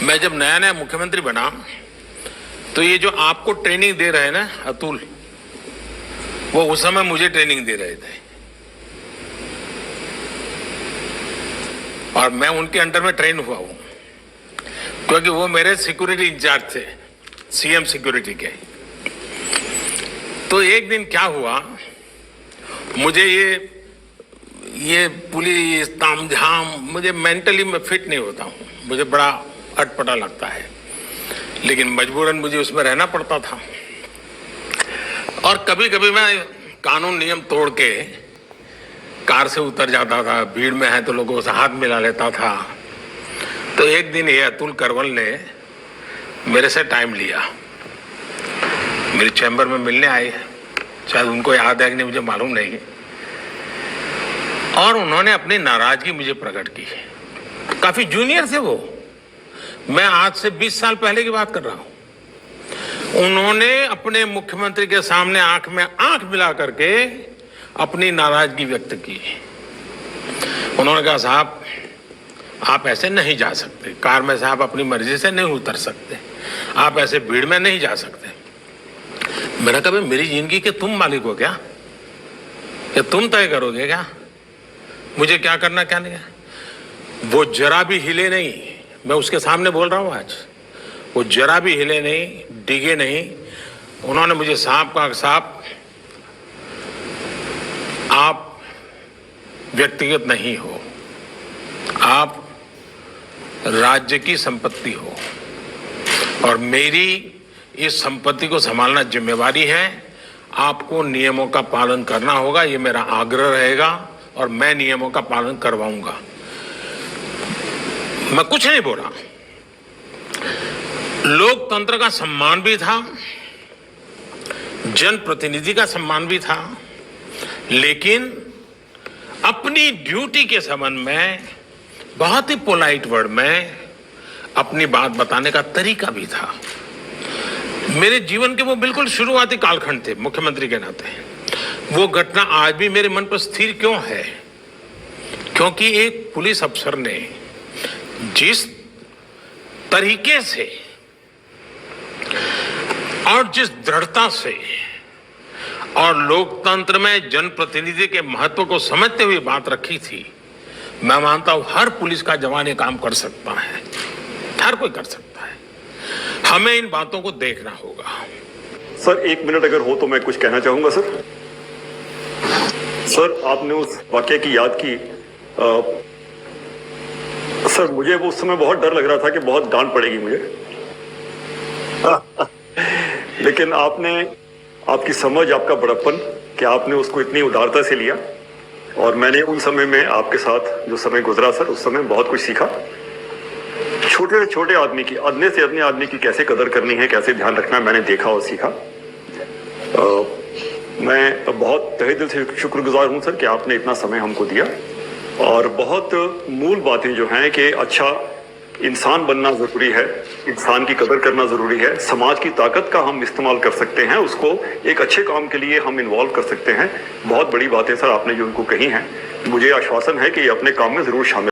मैं जब नया नया मुख्यमंत्री बना तो ये जो आपको ट्रेनिंग दे रहे हैं ना अतुल, वो उस समय मुझे ट्रेनिंग दे रहे थे और मैं उनके अंडर में ट्रेन हुआ हूं, क्योंकि वो मेरे सिक्योरिटी इंचार्ज थे, सीएम सिक्योरिटी के। तो एक दिन क्या हुआ, मुझे ये पुलिस तामझाम, मुझे मेंटली मैं फिट नहीं होता हूं, मुझे बड़ा अटपटा लगता है, लेकिन मजबूरन मुझे उसमें रहना पड़ता था। और कभी कभी मैं कानून नियम तोड़ के कार से उतर जाता था, भीड़ में है तो लोगों से हाथ मिला लेता था। तो एक दिन ये अतुल करवल ने मेरे से टाइम लिया, मेरे चैम्बर में मिलने आए, शायद उनको याद है कि नहीं मुझे मालूम नहीं, और उन्होंने अपनी नाराजगी मुझे प्रकट की। काफी जूनियर थे वो, मैं आज से 20 साल पहले की बात कर रहा हूं। उन्होंने अपने मुख्यमंत्री के सामने आंख में आंख मिला करके अपनी नाराजगी व्यक्त की। उन्होंने कहा, साहब आप ऐसे नहीं जा सकते, कार में से आप अपनी मर्जी से नहीं उतर सकते, आप ऐसे भीड़ में नहीं जा सकते। मैंने कहा, मेरी जिंदगी के तुम मालिक हो क्या तुम तय करोगे क्या मुझे क्या करना क्या नहीं? वो जरा भी हिले नहीं, मैं उसके सामने बोल रहा हूं आज, वो जरा भी हिले नहीं, डिगे नहीं। उन्होंने मुझे साहब कहा, साहब आप व्यक्तिगत नहीं हो, आप राज्य की संपत्ति हो और मेरी इस संपत्ति को संभालना जिम्मेवारी है। आपको नियमों का पालन करना होगा, ये मेरा आग्रह रहेगा और मैं नियमों का पालन करवाऊंगा। मैं कुछ नहीं बोला। लोकतंत्र का सम्मान भी था, जनप्रतिनिधि का सम्मान भी था, लेकिन अपनी ड्यूटी के संबंध में बहुत ही पोलाइट वर्ड में अपनी बात बताने का तरीका भी था। मेरे जीवन के वो बिल्कुल शुरुआती कालखंड थे मुख्यमंत्री के नाते। वो घटना आज भी मेरे मन पर स्थिर क्यों है? क्योंकि एक पुलिस अफसर ने जिस तरीके से और जिस दृढ़ता से और लोकतंत्र में जनप्रतिनिधि के महत्व को समझते हुए बात रखी थी, मैं मानता हूं हर पुलिस का जवान ये काम कर सकता है, हर कोई कर सकता है। हमें इन बातों को देखना होगा। सर 1 मिनट अगर हो तो मैं कुछ कहना चाहूंगा। सर आपने उस वाकये की याद की। सर मुझे वो उस समय बहुत डर लग रहा था कि बहुत डांट पड़ेगी मुझे लेकिन आपकी समझ, आपका बड़प्पन कि आपने उसको इतनी उदारता से लिया, और मैंने उन समय में आपके साथ जो समय गुजरा सर, उस समय बहुत कुछ सीखा। छोटे छोटे आदमी की, अदने से अदने आदमी की कैसे कदर करनी है, कैसे ध्यान रखना है, मैंने देखा और सीखा। मैं बहुत तहे दिल से शुक्रगुजार हूं सर कि आपने इतना समय हमको दिया। और बहुत मूल बातें जो हैं कि अच्छा इंसान बनना जरूरी है, इंसान की कदर करना जरूरी है, समाज की ताकत का हम इस्तेमाल कर सकते हैं, उसको एक अच्छे काम के लिए हम इन्वॉल्व कर सकते हैं। बहुत बड़ी बातें सर आपने जो उनको कही हैं, मुझे आश्वासन है कि ये अपने काम में जरूर शामिल